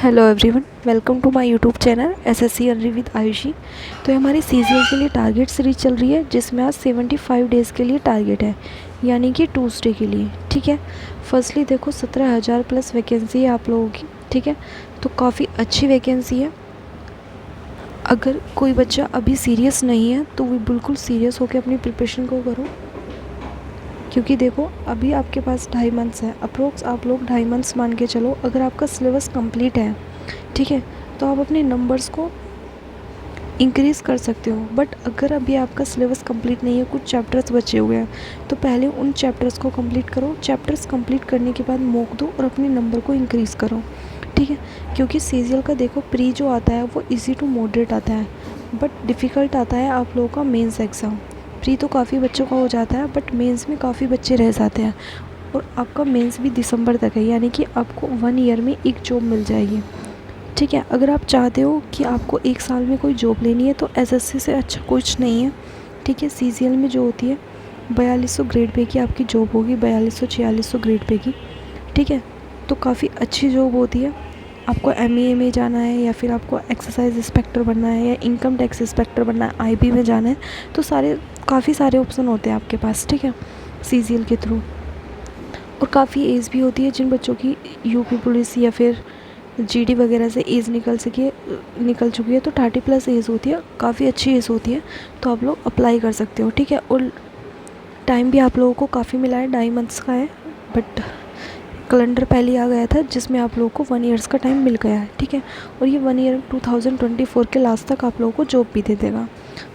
Hello everyone, welcome to my YouTube channel SSC early with Ayushi. तो ये हमारी CGL के लिए टारगेट सीरीज चल रही है, जिसमें आज 75 डेज़ के लिए टारगेट है, यानी कि ट्यूसडे के लिए। ठीक है, फर्स्टली देखो 17,000 प्लस वैकेंसी है आप लोगों की। ठीक है, तो काफ़ी अच्छी वैकेंसी है। अगर कोई बच्चा अभी सीरियस नहीं है तो वो बिल्कुल सीरियस होकर अपनी प्रिपरेशन को करो, क्योंकि देखो अभी आपके पास 2.5 मंथ्स है अप्रोक्स। आप लोग 2.5 मंथ्स मान के चलो। अगर आपका सिलेबस कंप्लीट है, ठीक है, तो आप अपने नंबर्स को इंक्रीज़ कर सकते हो। बट अगर अभी आपका सिलेबस कंप्लीट नहीं है, कुछ चैप्टर्स बचे हुए हैं, तो पहले उन चैप्टर्स को कंप्लीट करो। चैप्टर्स कंप्लीट करने के बाद मॉक दो और अपने नंबर को इंक्रीज़ करो। ठीक है, क्योंकि सीजीएल का देखो प्री जो आता है वो इजी टू मॉडरेट आता है, बट डिफ़िकल्ट आता है आप लोगों का मेंस एग्ज़ाम। प्री तो काफ़ी बच्चों का हो जाता है, बट मेंस में काफ़ी बच्चे रह जाते हैं। और आपका मेंस भी दिसंबर तक है, यानी कि आपको 1 ईयर में एक जॉब मिल जाएगी। ठीक है, अगर आप चाहते हो कि आपको 1 साल में कोई जॉब लेनी है तो एसएससी से अच्छा कुछ नहीं है। ठीक है, सीजीएल में जो होती है 4200 ग्रेड पे की आपकी जॉब होगी, 4200-4600 ग्रेड पे की। ठीक है, तो काफ़ी अच्छी जॉब होती है। आपको एमईए में जाना है, या फिर आपको एक्साइज इंस्पेक्टर बनना है, या इनकम टैक्स इंस्पेक्टर बनना है, आईबी में जाना है, तो काफ़ी सारे ऑप्शन होते हैं आपके पास। ठीक है, सीजीएल के थ्रू। और काफ़ी एज भी होती है जिन बच्चों की यूपी पुलिस या फिर जीडी वगैरह से एज निकल चुकी है, तो 30 प्लस एज होती है, काफ़ी अच्छी एज होती है, तो आप लोग अप्लाई कर सकते हो। ठीक है, और टाइम भी आप लोगों को काफ़ी मिला है, 2.5 मंथ्स का है, बट कैलेंडर पहले आ गया था जिसमें आप लोगों को 1 ईयर्स का टाइम मिल गया है। ठीक है, और ये 1 ईयर 2024 के लास्ट तक आप लोगों को जॉब भी दे देगा।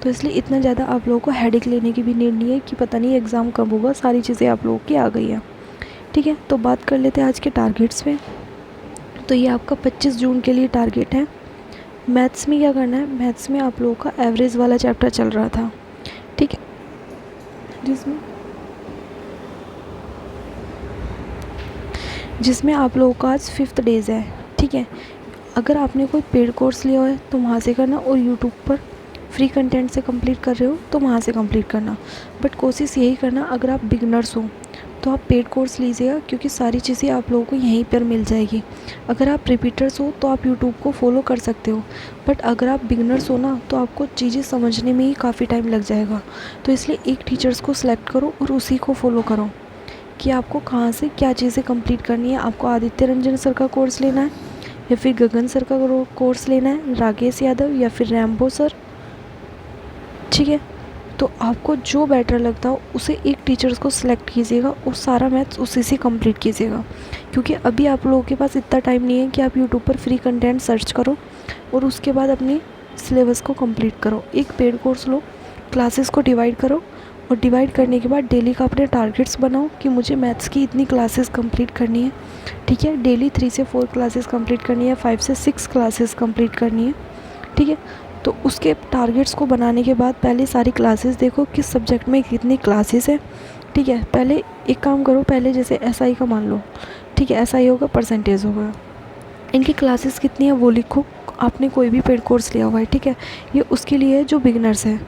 तो इसलिए इतना ज़्यादा आप लोगों को हेडेक लेने की भी नीड नहीं है कि पता नहीं एग्ज़ाम कब होगा। सारी चीज़ें आप लोगों की आ गई है। ठीक है, तो बात कर लेते हैं आज के टारगेट्स पे। तो ये आपका 25 जून के लिए टारगेट है। मैथ्स में क्या करना है, मैथ्स में आप लोगों का एवरेज वाला चैप्टर चल रहा था। ठीक है, जिसमें आप लोगों का आज 5th डेज़ है। ठीक है, अगर आपने कोई पेड कोर्स लिया है तो वहाँ से करना, और यूट्यूब पर फ्री कंटेंट से कंप्लीट कर रहे हो तो वहाँ से कंप्लीट करना। बट कोशिश यही करना, अगर आप बिगनर्स हो तो आप पेड कोर्स लीजिएगा, क्योंकि सारी चीज़ें आप लोगों को यहीं पर मिल जाएगी। अगर आप रिपीटर्स हो तो आप यूट्यूब को फॉलो कर सकते हो, बट अगर आप बिगनर्स हो ना, तो आपको चीज़ें समझने में ही काफ़ी टाइम लग जाएगा। तो इसलिए एक टीचर्स को सिलेक्ट करो और उसी को फॉलो करो कि आपको कहाँ से क्या चीज़ें कंप्लीट करनी है। आपको आदित्य रंजन सर का कोर्स लेना है, या फिर गगन सर का कोर्स लेना है, राकेश यादव या फिर रैम्बो सर। ठीक है, तो आपको जो बेटर लगता हो उसे एक टीचर्स को सिलेक्ट कीजिएगा और सारा मैथ्स उसी से कंप्लीट कीजिएगा। क्योंकि अभी आप लोगों के पास इतना टाइम नहीं है कि आप यूट्यूब पर फ्री कंटेंट सर्च करो और उसके बाद अपने सिलेबस को कंप्लीट करो। एक पेड कोर्स लो, क्लासेस को डिवाइड करो, और डिवाइड करने के बाद डेली का अपने टारगेट्स बनाओ कि मुझे मैथ्स की इतनी क्लासेस कंप्लीट करनी है। ठीक है, डेली 3 से 4 क्लासेस कंप्लीट करनी है, 5 से 6 क्लासेस कंप्लीट करनी है। ठीक है, तो उसके टारगेट्स को बनाने के बाद पहले सारी क्लासेस देखो किस सब्जेक्ट में कितनी क्लासेस है। ठीक है, पहले एक काम करो, पहले जैसे एसआई का मान लो। ठीक है, एसआई होगा, परसेंटेज होगा, इनकी क्लासेस कितनी है वो लिखो। आपने कोई भी पेड कोर्स लिया हुआ है, ठीक है, ये उसके लिए है जो बिगनर्स है।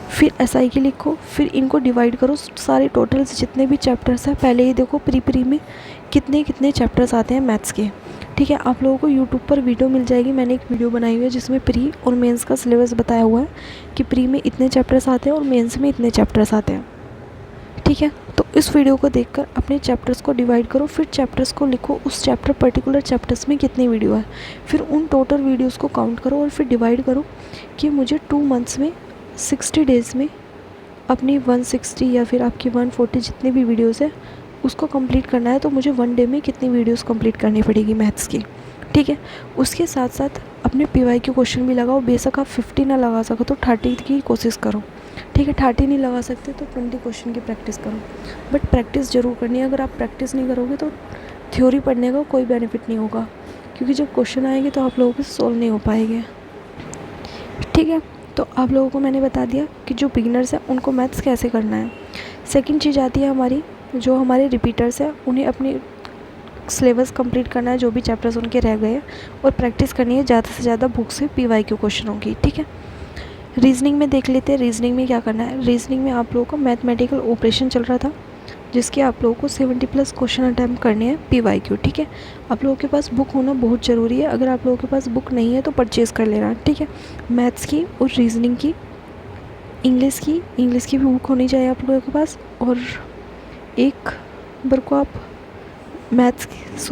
फिर एसआई की लिखो, फिर इनको डिवाइड करो, सारे टोटल जितने भी चैप्टर्स हैं पहले ही देखो प्री में कितने कितने चैप्टर्स आते हैं मैथ्स के। ठीक है, आप लोगों को यूट्यूब पर वीडियो मिल जाएगी, मैंने एक वीडियो बनाई हुई है जिसमें प्री और मेंस का सिलेबस बताया हुआ है कि प्री में इतने चैप्टर्स आते हैं और मेंस में इतने चैप्टर्स आते हैं। ठीक है, तो इस वीडियो को देखकर अपने चैप्टर्स को डिवाइड करो, फिर चैप्टर्स को लिखो, उस पर्टिकुलर चैप्टर्स में कितनी वीडियो है, फिर उन टोटल वीडियोज़ को काउंट करो और फिर डिवाइड करो कि मुझे 2 मंथ्स में 60 डेज़ में अपनी 160 या फिर आपकी 140 जितनी भी वीडियोस है उसको कंप्लीट करना है। तो मुझे 1 डे में कितनी वीडियोस कंप्लीट करनी पड़ेगी मैथ्स की। ठीक है, उसके साथ साथ अपने पीवाई के क्वेश्चन भी लगाओ। बेशक आप 50 ना लगा सको तो 30 की कोशिश करो। ठीक है, 30 नहीं लगा सकते तो 20 क्वेश्चन की प्रैक्टिस करो, बट प्रैक्टिस ज़रूर करनी है। अगर आप प्रैक्टिस नहीं करोगे तो थ्योरी पढ़ने का कोई बेनिफिट नहीं होगा, क्योंकि जब क्वेश्चन आएंगे तो आप लोगों को सॉल्व नहीं हो पाएंगे। ठीक है, तो आप लोगों को मैंने बता दिया कि जो बिगिनर्स हैं उनको मैथ्स कैसे करना है। सेकंड चीज़ आती है हमारी, जो हमारे रिपीटर्स हैं उन्हें अपनी सिलेबस कंप्लीट करना है, जो भी चैप्टर्स उनके रह गए हैं, और प्रैक्टिस करनी है ज़्यादा से ज़्यादा बुक से पीवाई के क्वेश्चनों की। ठीक है, रीजनिंग में देख लेते हैं। रीजनिंग में क्या करना है, रीजनिंग में आप लोगों का मैथमेटिकल ऑपरेशन चल रहा था, जिसके आप लोगों को 70+ क्वेश्चन अटैम्प्ट करने हैं PYQ, ठीक है। आप लोगों के पास बुक होना बहुत ज़रूरी है। अगर आप लोगों के पास बुक नहीं है तो परचेज़ कर लेना, ठीक है। मैथ्स की और रीजनिंग की, इंग्लिश की भी बुक होनी चाहिए आप लोगों के पास। और एक बार को आप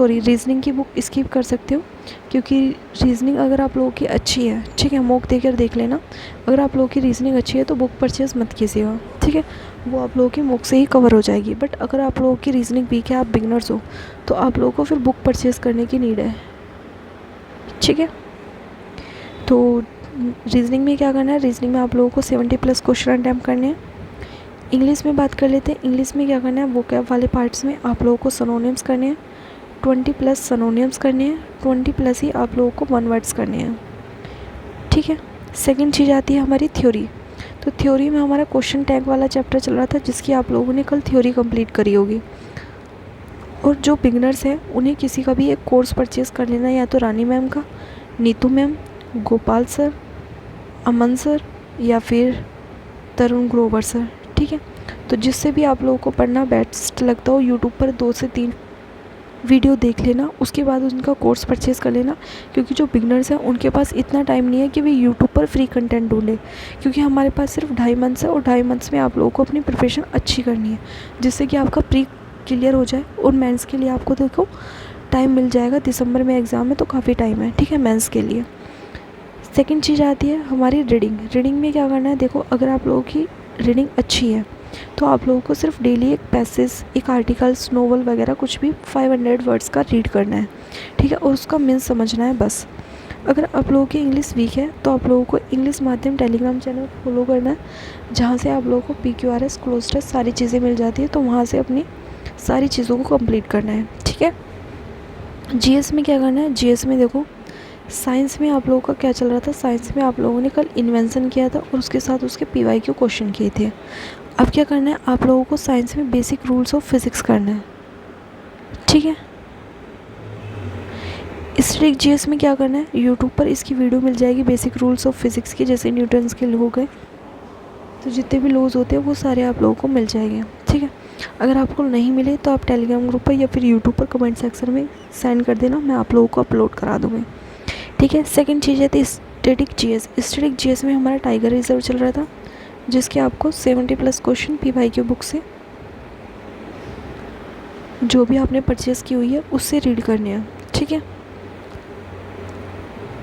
रीजनिंग की बुक स्किप कर सकते हो, क्योंकि रीजनिंग अगर आप लोगों की अच्छी है, ठीक है, मॉक देकर देख लेना। अगर आप लोगों की रीजनिंग अच्छी है तो बुक परचेज़ मत कीजिएगा, ठीक है, वो आप लोगों की मॉक से ही कवर हो जाएगी। बट अगर आप लोगों की रीजनिंग वीक है, आप बिगनर्स हो, तो आप लोगों को फिर बुक परचेज़ करने की नीड है, ठीक है। तो रीजनिंग में क्या करना है, रीजनिंग में आप लोगों को 70+ क्वेश्चन अटैम्प्ट करने हैं। इंग्लिश में बात कर लेते हैं। इंग्लिश में क्या करना है, वोकैब वाले पार्ट्स में आप लोगों को सिनोनिम्स करने हैं, 20+ सिनोनिम्स करने हैं, 20+ ही आप लोगों को वन वर्ड्स करने हैं, ठीक है। सेकंड चीज़ आती है हमारी थ्योरी। तो थ्योरी में हमारा क्वेश्चन टैग वाला चैप्टर चल रहा था, जिसकी आप लोगों ने कल थ्योरी कंप्लीट करी होगी। और जो बिगनर्स हैं उन्हें किसी का भी एक कोर्स परचेज़ कर लेना, या तो रानी मैम का, नीतू मैम, गोपाल सर, अमन सर, या फिर तरुण ग्रोवर सर, ठीक है। तो जिससे भी आप लोगों को पढ़ना बेस्ट लगता हो, यूट्यूब पर 2 से 3 वीडियो देख लेना, उसके बाद उनका कोर्स परचेज़ कर लेना। क्योंकि जो बिगनर्स हैं उनके पास इतना टाइम नहीं है कि वे यूट्यूब पर फ्री कंटेंट ढूंढें, क्योंकि हमारे पास सिर्फ 2.5 मंथ्स है, और 2.5 मंथ्स में आप लोगों को अपनी प्रिपरेशन अच्छी करनी है, जिससे कि आपका प्री क्लियर हो जाए। और मेंस के लिए आपको देखो टाइम मिल जाएगा, दिसंबर में एग्ज़ाम है तो काफ़ी टाइम है, ठीक है, मेंस के लिए। सेकंड चीज़ आती है हमारी रीडिंग। रीडिंग में क्या करना है, देखो अगर आप लोगों की रीडिंग अच्छी है तो आप लोगों को सिर्फ डेली एक पैसेज, एक आर्टिकल्स, नोवेल वगैरह कुछ भी 500 वर्ड्स का रीड करना है, ठीक है, और उसका मीन्स समझना है बस। अगर आप लोगों की इंग्लिश वीक है तो आप लोगों को इंग्लिश माध्यम टेलीग्राम चैनल फॉलो करना है, जहाँ से आप लोगों को PQRS, क्लोज टेस्ट सारी चीज़ें मिल जाती है। तो वहाँ से अपनी सारी चीज़ों को कंप्लीट करना है, ठीक है। GS में क्या करना है, GS में देखो साइंस में आप लोगों का क्या चल रहा था। साइंस में आप लोगों ने कल इन्वेंशन किया था और उसके साथ उसके PYQ क्वेश्चन किए थे। अब क्या करना है, आप लोगों को साइंस में बेसिक रूल्स ऑफ फिज़िक्स करना है, ठीक है। स्टैटिक GS में क्या करना है, यूट्यूब पर इसकी वीडियो मिल जाएगी बेसिक रूल्स ऑफ फिज़िक्स की, जैसे न्यूटन्स के लॉ हो गए, तो जितने भी लॉज होते हैं वो सारे आप लोगों को मिल जाएंगे, ठीक है। अगर आपको नहीं मिले तो आप टेलीग्राम ग्रुप पर या फिर यूट्यूब पर कमेंट सेक्शन में सेंड कर देना, मैं आप लोगों को अपलोड करा दूँगी, ठीक है। सेकंड चीज़ है स्टैटिक GS। स्टैटिक GS में हमारा टाइगर रिजर्व चल रहा था, जिसके आपको 70+ क्वेश्चन PYQ बुक से, जो भी आपने परचेज़ की हुई है उससे रीड करने हैं, ठीक है।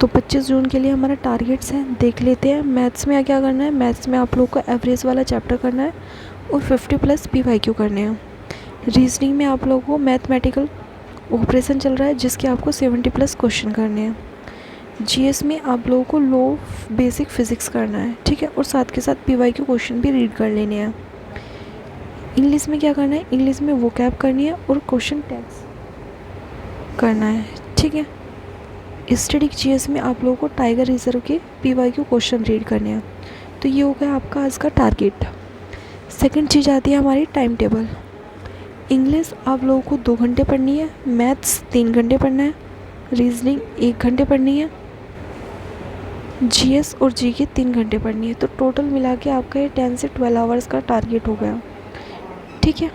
तो 25 जून के लिए हमारा टारगेट्स हैं, देख लेते हैं। मैथ्स में क्या करना है, मैथ्स में आप लोग को एवरेज वाला चैप्टर करना है और 50+ PYQ करने हैं। रीजनिंग में आप लोगों को मैथमेटिकल ऑपरेशन चल रहा है, जिसके आपको 70+ क्वेश्चन करने हैं। GS में आप लोगों को लो बेसिक फिज़िक्स करना है, ठीक है, और साथ के साथ PYQ क्वेश्चन भी रीड कर लेने हैं। इंग्लिश में क्या करना है, इंग्लिश में वोकैब करनी है और क्वेश्चन टैग्स करना है, ठीक है। स्टैटिक GS में आप लोगों को टाइगर रिजर्व के PYQ क्वेश्चन रीड करने हैं। तो ये हो गया आपका आज का टारगेट। सेकंड चीज़ आती है हमारी टाइम टेबल। इंग्लिश आप लोगों को 2 घंटे पढ़नी है, मैथ्स 3 घंटे पढ़ना है, रीजनिंग 1 घंटे पढ़नी है, GS और GK 3 घंटे पढ़नी है। तो टोटल मिला के आपका ये 10 से 12 आवर्स का टारगेट हो गया, ठीक है।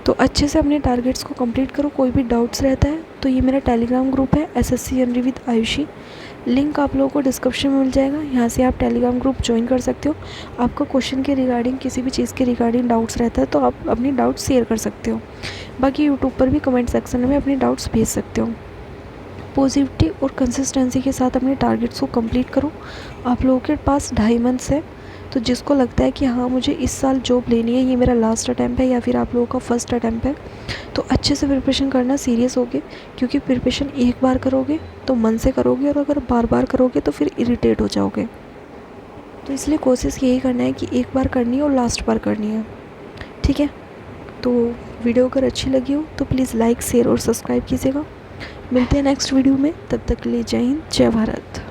तो अच्छे से अपने टारगेट्स को कंप्लीट करो। कोई भी डाउट्स रहता है तो ये मेरा टेलीग्राम ग्रुप है SSC general with Ayushi, link आप लोगों को डिस्क्रिप्शन में मिल जाएगा, यहाँ से आप टेलीग्राम ग्रुप ज्वाइन कर सकते हो। आपका क्वेश्चन के रिगार्डिंग, किसी भी चीज़ के रिगार्डिंग डाउट्स रहता है तो आप अपनी डाउट्स शेयर कर सकते हो। बाकी यूट्यूब पर भी कमेंट सेक्शन में अपने डाउट्स भेज सकते हो। पॉजिटिविटी और कंसिस्टेंसी के साथ अपने टारगेट्स को कंप्लीट करो। आप लोगों के पास 2.5 मंथ्स है, तो जिसको लगता है कि हाँ मुझे इस साल जॉब लेनी है, ये मेरा लास्ट अटैम्प्ट है या फिर आप लोगों का फर्स्ट अटैम्प्ट है, तो अच्छे से प्रिपरेशन करना, सीरियस होगे। क्योंकि प्रिपरेशन एक बार करोगे तो मन से करोगे, और अगर बार बार करोगे तो फिर इरिटेट हो जाओगे। तो इसलिए कोशिश यही करना है कि एक बार करनी है और लास्ट बार करनी है, ठीक है। तो वीडियो अगर अच्छी लगी हो तो प्लीज़ लाइक, शेयर और सब्सक्राइब कीजिएगा। मिलते हैं नेक्स्ट वीडियो में, तब तक के लिए जय हिंद, जय भारत।